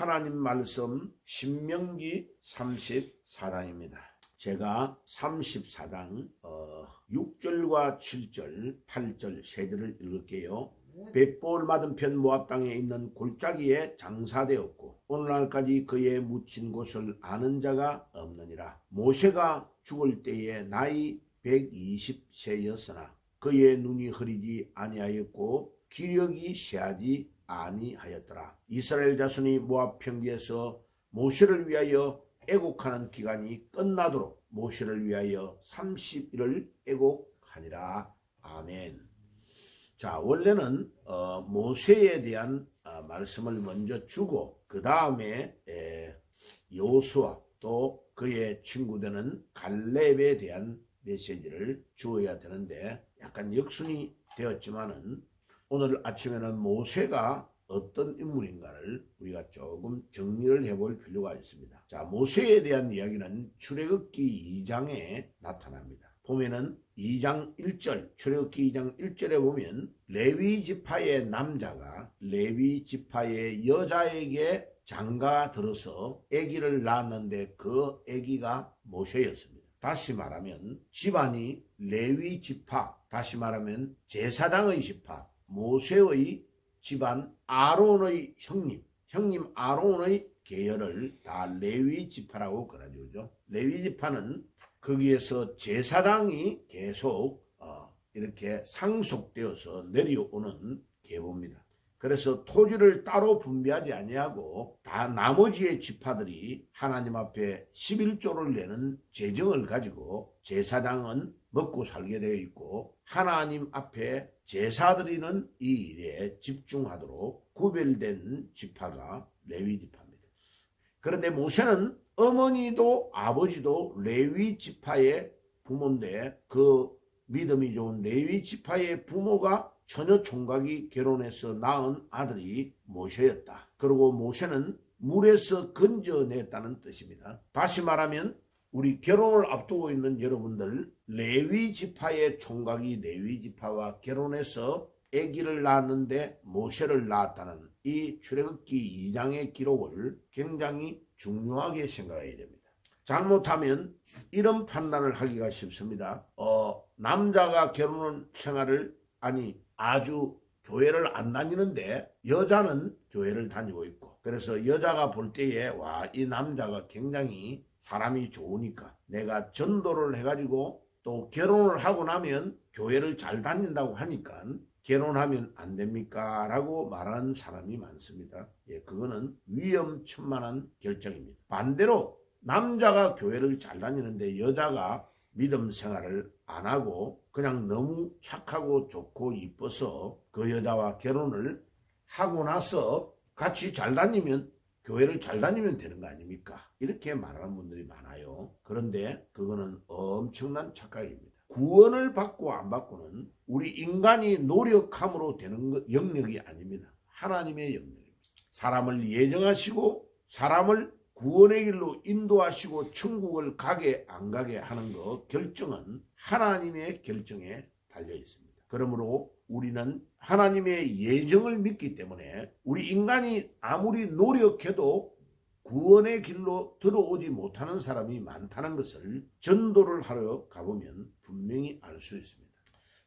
하나님 말씀 신명기 34장입니다. 제가 34장 6절과 7절, 8절 세 절을 읽을게요. 벳볼 맞은편 모압 땅에 있는 골짜기에 장사되었고 오늘날까지 그의 묻힌 곳을 아는 자가 없느니라. 모세가 죽을 때에 나이 120세였으나 그의 눈이 흐리지 아니하였고 기력이 쇠하지 아니하였더라. 이스라엘 자손이 모압 평지에서 모세를 위하여 애곡하는 기간이 끝나도록 모세를 위하여 30일을 애곡하니라. 아멘. 자, 원래는 모세에 대한 말씀을 먼저 주고 그 다음에 여호수아 또 그의 친구 되는 갈렙에 대한 메시지를 주어야 되는데 약간 역순이 되었지만은 오늘 아침에는 모세가 어떤 인물인가를 우리가 조금 정리를 해볼 필요가 있습니다. 자, 모세에 대한 이야기는 출애굽기 2장에 나타납니다. 보면은 2장 1절, 출애굽기 2장 1절에 보면 레위 지파의 남자가 레위 지파의 여자에게 장가 들어서 아기를 낳았는데 그 아기가 모세였습니다. 다시 말하면 집안이 레위 지파, 다시 말하면 제사장의 지파, 모세의 집안 아론의 형님 아론의 계열을 다 레위 지파라고 그러죠. 레위 지파는 거기에서 제사장이 계속 이렇게 상속되어서 내려오는 계보입니다. 그래서 토지를 따로 분배하지 아니하고 다 나머지의 지파들이 하나님 앞에 11조를 내는 재정을 가지고 제사장은 먹고 살게 되어 있고 하나님 앞에 제사드리는 이 일에 집중하도록 구별된 지파가 레위 지파입니다. 그런데 모세는 어머니도 아버지도 레위 지파의 부모인데 그 믿음이 좋은 레위 지파의 부모가 처녀 총각이 결혼해서 낳은 아들이 모세였다. 그리고 모세는 물에서 건져냈다는 뜻입니다. 다시 말하면 우리 결혼을 앞두고 있는 여러분들 레위 지파의 총각이 레위 지파와 결혼해서 아기를 낳았는데 모세를 낳았다는 이 출애굽기 2장의 기록을 굉장히 중요하게 생각해야 됩니다. 잘못하면 이런 판단을 하기가 쉽습니다. 남자가 결혼 생활을 아주 교회를 안 다니는데 여자는 교회를 다니고 있고 그래서 여자가 볼 때에 와, 이 남자가 굉장히 사람이 좋으니까 내가 전도를 해가지고 또 결혼을 하고 나면 교회를 잘 다닌다고 하니까 결혼하면 안 됩니까? 라고 말하는 사람이 많습니다. 그거는 위험천만한 결정입니다. 반대로 남자가 교회를 잘 다니는데 여자가 믿음 생활을 안 하고 그냥 너무 착하고 좋고 이뻐서 그 여자와 결혼을 하고 나서 같이 잘 다니면 교회를 잘 다니면 되는 거 아닙니까? 이렇게 말하는 분들이 많아요. 그런데 그거는 엄청난 착각입니다. 구원을 받고 안 받고는 우리 인간이 노력함으로 되는 영역이 아닙니다. 하나님의 영역입니다. 사람을 예정하시고 사람을 구원의 길로 인도하시고 천국을 가게 안 가게 하는 것 결정은 하나님의 결정에 달려 있습니다. 그러므로 우리는 하나님의 예정을 믿기 때문에 우리 인간이 아무리 노력해도 구원의 길로 들어오지 못하는 사람이 많다는 것을 전도를 하러 가보면 분명히 알 수 있습니다.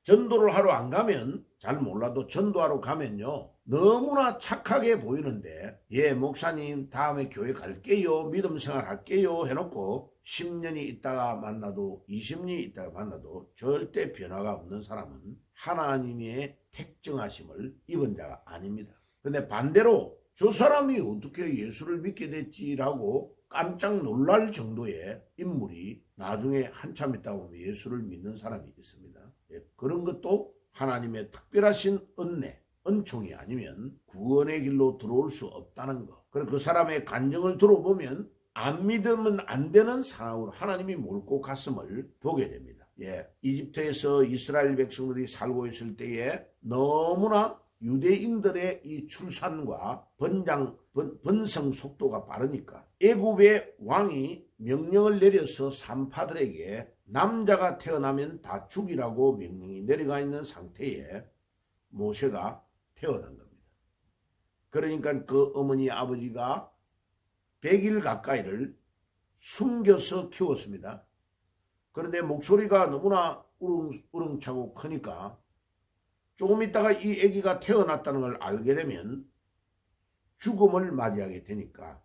전도를 하러 안 가면 잘 몰라도 전도하러 가면요 너무나 착하게 보이는데 목사님 다음에 교회 갈게요 믿음 생활 할게요 해놓고 10년이 있다가 만나도 20년이 있다가 만나도 절대 변화가 없는 사람은 하나님의 택정하심을 입은 자가 아닙니다. 근데 반대로 저 사람이 어떻게 예수를 믿게 됐지라고 깜짝 놀랄 정도의 인물이 나중에 한참 있다 보면 예수를 믿는 사람이 있습니다. 그런 것도 하나님의 특별하신 은혜, 은총이 아니면 구원의 길로 들어올 수 없다는 것. 그리고 그 사람의 간증을 들어보면 안 믿으면 안 되는 상황으로 하나님이 몰고 갔음을 보게 됩니다. 이집트에서 이스라엘 백성들이 살고 있을 때에 너무나 유대인들의 이 출산과 번성 속도가 빠르니까 애굽의 왕이 명령을 내려서 산파들에게 남자가 태어나면 다 죽이라고 명령이 내려가 있는 상태에 모세가 태어난 겁니다. 그러니까 그 어머니 아버지가 100일 가까이를 숨겨서 키웠습니다. 그런데 목소리가 너무나 우렁차고 크니까 조금 있다가 이 아기가 태어났다는 걸 알게 되면 죽음을 맞이하게 되니까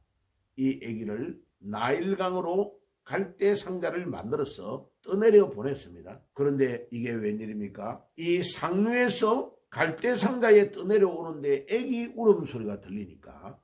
이 아기를 나일강으로 갈대 상자를 만들어서 떠내려 보냈습니다. 그런데 이게 웬일입니까? 이 상류에서 갈대 상자에 떠내려 오는데 아기 울음소리가 들리니까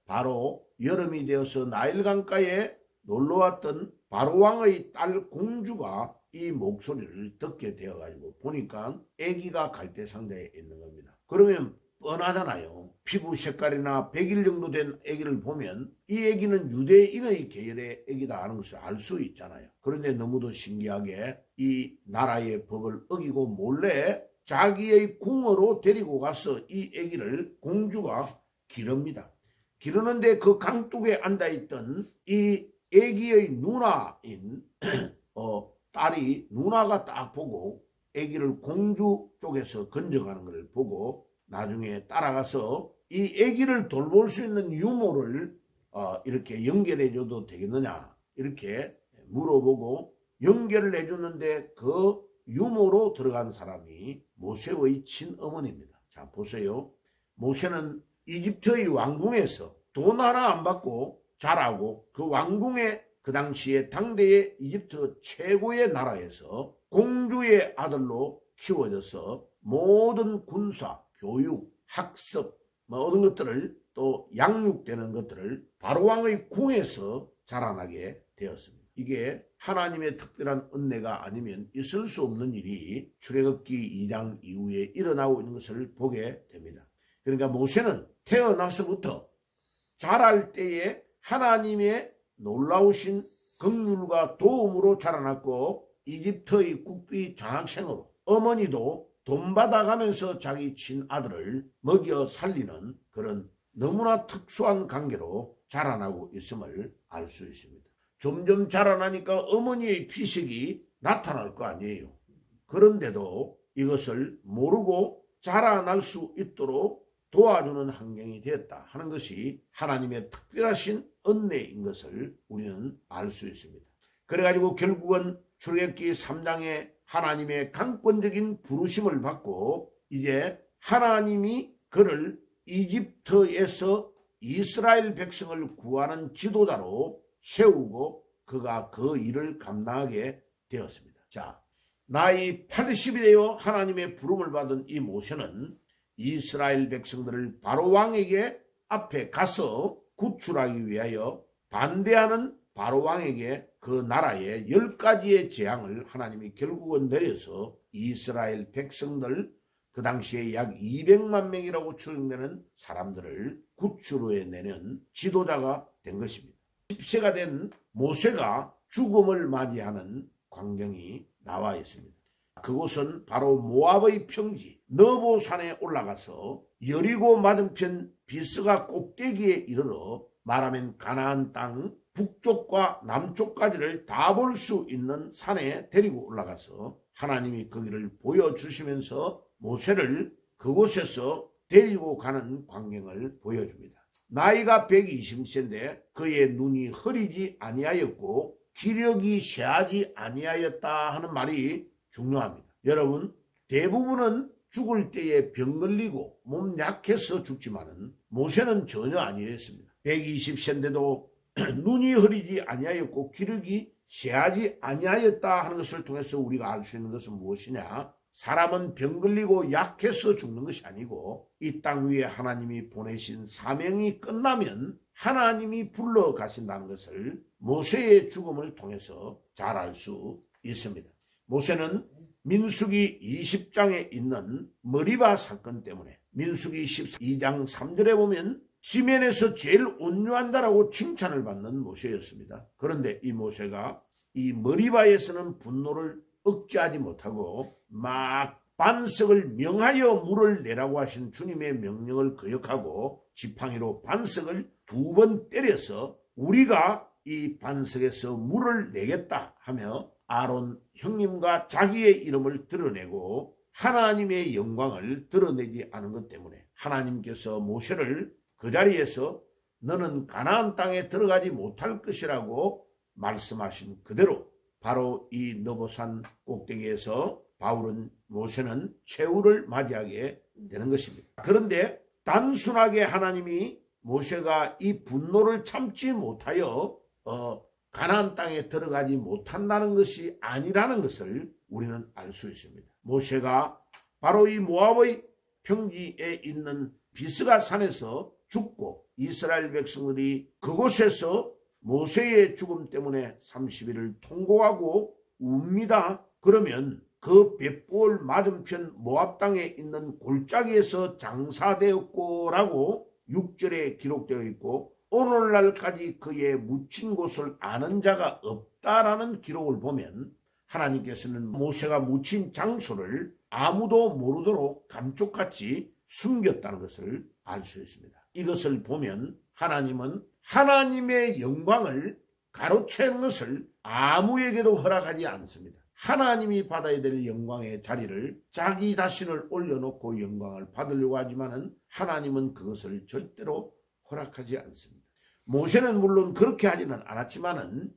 바로 여름이 되어서 나일강가에 놀러왔던 바로왕의 딸 공주가 이 목소리를 듣게 되어가지고 보니까 아기가 갈대 상자에 있는 겁니다. 그러면 뻔하잖아요. 피부 색깔이나 100일 정도 된 아기를 보면 이 아기는 유대인의 계열의 아기다 하는 것을 알 수 있잖아요. 그런데 너무도 신기하게 이 나라의 법을 어기고 몰래 자기의 궁으로 데리고 가서 이 아기를 공주가 기릅니다. 기르는데 그 강둑에 앉아있던 이 아기의 누나인 딸이 누나가 딱 보고 아기를 공주 쪽에서 건져가는 것을 보고 나중에 따라가서 이 아기를 돌볼 수 있는 유모를 이렇게 연결해 줘도 되겠느냐 이렇게 물어보고 연결을 해줬는데 그 유모로 들어간 사람이 모세의 친어머니입니다. 자 보세요. 모세는 이집트의 왕궁에서 돈 하나 안 받고 자라고 그 왕궁에 그 당시에 당대의 이집트 최고의 나라에서 공주의 아들로 키워져서 모든 군사, 교육, 학습 모든 것들을 또 양육되는 것들을 바로왕의 궁에서 자라나게 되었습니다. 이게 하나님의 특별한 은혜가 아니면 있을 수 없는 일이 출애굽기 2장 이후에 일어나고 있는 것을 보게 됩니다. 그러니까 모세는 태어나서부터 자랄 때에 하나님의 놀라우신 긍휼과 도움으로 자라났고 이집트의 국비 장학생으로 어머니도 돈 받아가면서 자기 친아들을 먹여 살리는 그런 너무나 특수한 관계로 자라나고 있음을 알 수 있습니다. 점점 자라나니까 어머니의 피식이 나타날 거 아니에요. 그런데도 이것을 모르고 자라날 수 있도록 도와주는 환경이 되었다 하는 것이 하나님의 특별하신 은혜인 것을 우리는 알 수 있습니다. 그래가지고 결국은 출애굽기 3장에 하나님의 강권적인 부르심을 받고 이제 하나님이 그를 이집트에서 이스라엘 백성을 구하는 지도자로 세우고 그가 그 일을 감당하게 되었습니다. 자, 나이 80이 되어 하나님의 부름을 받은 이 모세는 이스라엘 백성들을 바로왕에게 앞에 가서 구출하기 위하여 반대하는 바로왕에게 그 나라의 10가지의 재앙을 하나님이 결국은 내려서 이스라엘 백성들 그 당시에 약 200만 명이라고 추정되는 사람들을 구출해내는 지도자가 된 것입니다. 10세가 된 모세가 죽음을 맞이하는 광경이 나와 있습니다. 그곳은 바로 모압의 평지 너보산에 올라가서 여리고 맞은편 비스가 꼭대기에 이르러 말하면 가나안 땅 북쪽과 남쪽까지를 다 볼 수 있는 산에 데리고 올라가서 하나님이 거기를 보여주시면서 모세를 그곳에서 데리고 가는 광경을 보여줍니다. 나이가 120세인데 그의 눈이 흐리지 아니하였고 기력이 쇠하지 아니하였다 하는 말이 중요합니다. 여러분, 대부분은 죽을 때에 병 걸리고 몸 약해서 죽지만은 모세는 전혀 아니었습니다. 120세인데도 눈이 흐리지 아니하였고 기력이 쇠하지 아니하였다 하는 것을 통해서 우리가 알 수 있는 것은 무엇이냐? 사람은 병 걸리고 약해서 죽는 것이 아니고 이 땅 위에 하나님이 보내신 사명이 끝나면 하나님이 불러 가신다는 것을 모세의 죽음을 통해서 잘 알 수 있습니다. 모세는 민수기 20장에 있는 머리바 사건 때문에 민수기 12장 3절에 보면 지면에서 제일 온유한 자라고 칭찬을 받는 모세였습니다. 그런데 이 모세가 이 머리바에서는 분노를 억제하지 못하고 막 반석을 명하여 물을 내라고 하신 주님의 명령을 거역하고 지팡이로 반석을 2번 때려서 우리가 이 반석에서 물을 내겠다 하며 아론 형님과 자기의 이름을 드러내고 하나님의 영광을 드러내지 않은 것 때문에 하나님께서 모세를 그 자리에서 너는 가나안 땅에 들어가지 못할 것이라고 말씀하신 그대로 바로 이 느보산 꼭대기에서 모세는 최후를 맞이하게 되는 것입니다. 그런데 단순하게 하나님이 모세가 이 분노를 참지 못하여 가나안 땅에 들어가지 못한다는 것이 아니라는 것을 우리는 알 수 있습니다. 모세가 바로 이 모압의 평지에 있는 비스가 산에서 죽고 이스라엘 백성들이 그곳에서 모세의 죽음 때문에 30일을 통곡하고 웁니다. 그러면 그 벳볼 맞은편 모압 땅에 있는 골짜기에서 장사되었고라고 6절에 기록되어 있고 오늘날까지 그의 묻힌 곳을 아는 자가 없다라는 기록을 보면 하나님께서는 모세가 묻힌 장소를 아무도 모르도록 감쪽같이 숨겼다는 것을 알 수 있습니다. 이것을 보면 하나님은 하나님의 영광을 가로채는 것을 아무에게도 허락하지 않습니다. 하나님이 받아야 될 영광의 자리를 자기 자신을 올려놓고 영광을 받으려고 하지만은 하나님은 그것을 절대로 허락하지 않습니다. 모세는 물론 그렇게 하지는 않았지만은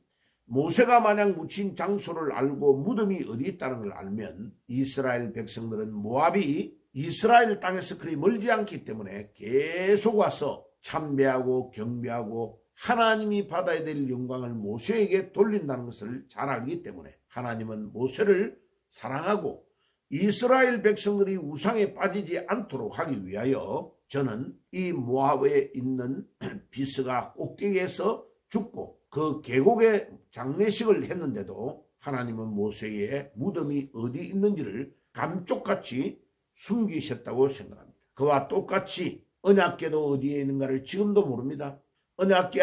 모세가 만약 묻힌 장소를 알고 무덤이 어디 있다는 걸 알면 이스라엘 백성들은 모압이 이스라엘 땅에서 그리 멀지 않기 때문에 계속 와서 참배하고 경배하고 하나님이 받아야 될 영광을 모세에게 돌린다는 것을 잘 알기 때문에 하나님은 모세를 사랑하고 이스라엘 백성들이 우상에 빠지지 않도록 하기 위하여 저는 이 모압에 있는 비스가 꼭대기에서 죽고 그 계곡에 장례식을 했는데도 하나님은 모세의 무덤이 어디 있는지를 감쪽같이 숨기셨다고 생각합니다. 그와 똑같이 언약궤도 어디에 있는가를 지금도 모릅니다. 언약궤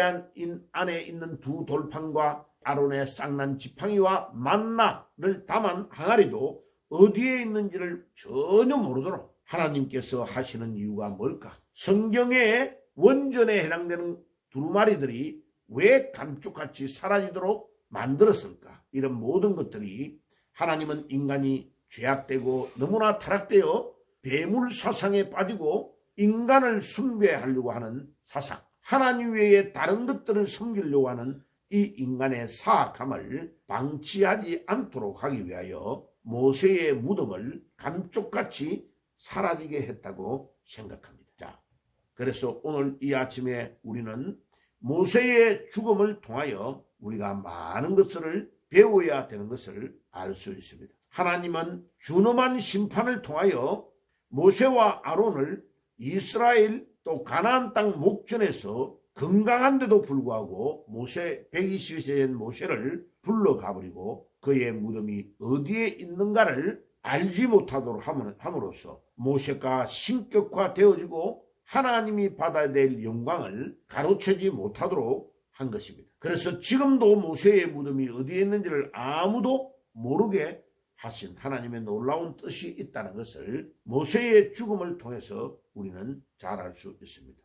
안에 있는 두 돌판과 아론의 쌍난 지팡이와 만나를 담은 항아리도 어디에 있는지를 전혀 모르도록 하나님께서 하시는 이유가 뭘까? 성경의 원전에 해당되는 두루마리들이 왜 감쪽같이 사라지도록 만들었을까? 이런 모든 것들이 하나님은 인간이 죄악되고 너무나 타락되어 배물 사상에 빠지고 인간을 숭배하려고 하는 사상, 하나님 외에 다른 것들을 섬기려고 하는 이 인간의 사악함을 방치하지 않도록 하기 위하여 모세의 무덤을 감쪽같이 사라지게 했다고 생각합니다. 자, 그래서 오늘 이 아침에 우리는 모세의 죽음을 통하여 우리가 많은 것을 배워야 되는 것을 알 수 있습니다. 하나님은 준엄한 심판을 통하여 모세와 아론을 이스라엘 또 가나안 땅 목전에서 건강한데도 불구하고 모세 120세 된 모세를 불러가버리고 그의 무덤이 어디에 있는가를 알지 못하도록 함으로써 모세가 신격화되어지고 하나님이 받아야 될 영광을 가로채지 못하도록 한 것입니다. 그래서 지금도 모세의 무덤이 어디에 있는지를 아무도 모르게 하신 하나님의 놀라운 뜻이 있다는 것을 모세의 죽음을 통해서 우리는 잘 알 수 있습니다.